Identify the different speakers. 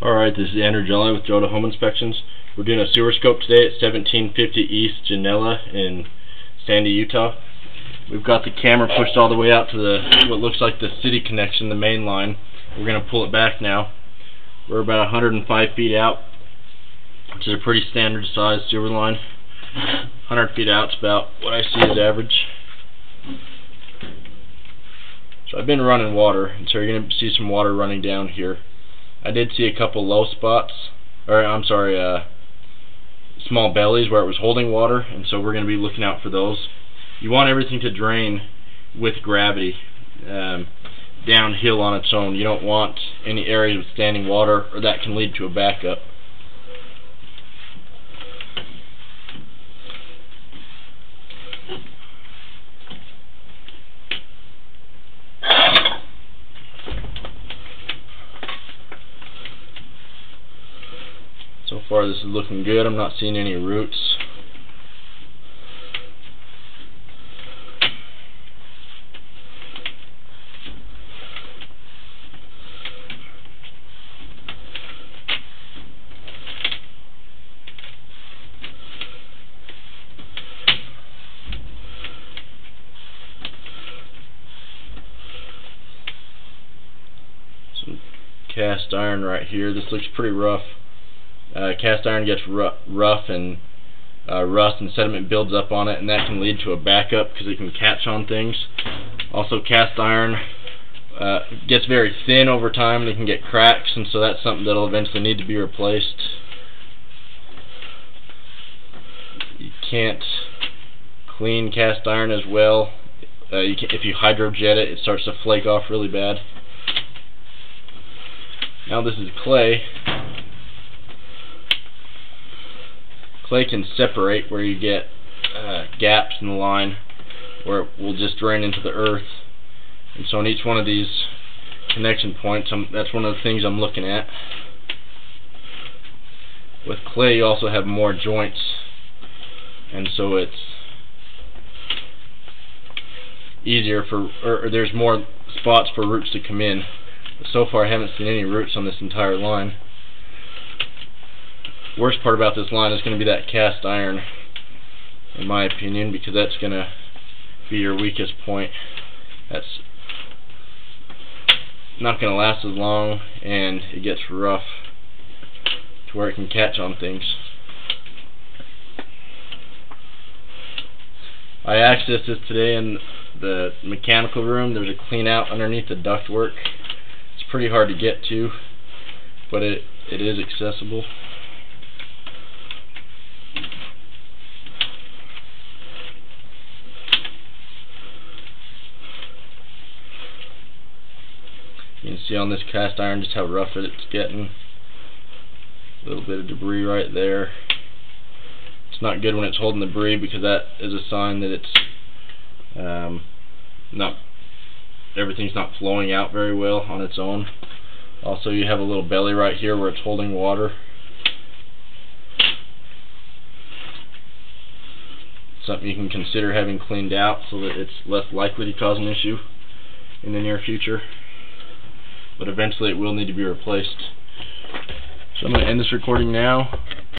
Speaker 1: Alright, this is Janella with Joda Home Inspections. We're doing a sewer scope today at 1750 East Janella in Sandy, Utah. We've got the camera pushed all the way out to what looks like the city connection, the main line. We're going to pull it back now. We're about 105 feet out, which is a pretty standard size sewer line. 100 feet out is about what I see as average. So I've been running water, and so you're going to see some water running down here. I did see a couple low spots, small bellies where it was holding water, and so we're going to be looking out for those. You want everything to drain with gravity downhill on its own. You don't want any areas with standing water, or that can lead to a backup. So far this is looking good. I'm not seeing any roots. Some cast iron right here. This looks pretty rough. Cast iron gets rough and rust and sediment builds up on it, and that can lead to a backup because it can catch on things. Also, cast iron gets very thin over time and it can get cracks, and so that's something that'll eventually need to be replaced. You can't clean cast iron as well. If you hydrojet it, it starts to flake off really bad. Now this is clay. Clay can separate where you get gaps in the line where it will just drain into the earth, and so in each one of these connection points, that's one of the things I'm looking at. With clay you also have more joints, and so it's easier or there's more spots for roots to come in. But so far I haven't seen any roots on this entire line. Worst part about this line is going to be that cast iron, in my opinion, because that's going to be your weakest point. That's not going to last as long, and it gets rough to where it can catch on things. I accessed this today in the mechanical room. There's a clean out underneath the ductwork. It's pretty hard to get to, but it is accessible. You can see on this cast iron just how rough it's getting. A little bit of debris right there. It's not good when it's holding debris, because that is a sign that it's everything's not flowing out very well on its own. Also, you have a little belly right here where it's holding water. Something you can consider having cleaned out so that it's less likely to cause an issue in the near future. But eventually it will need to be replaced. So I'm going to end this recording now.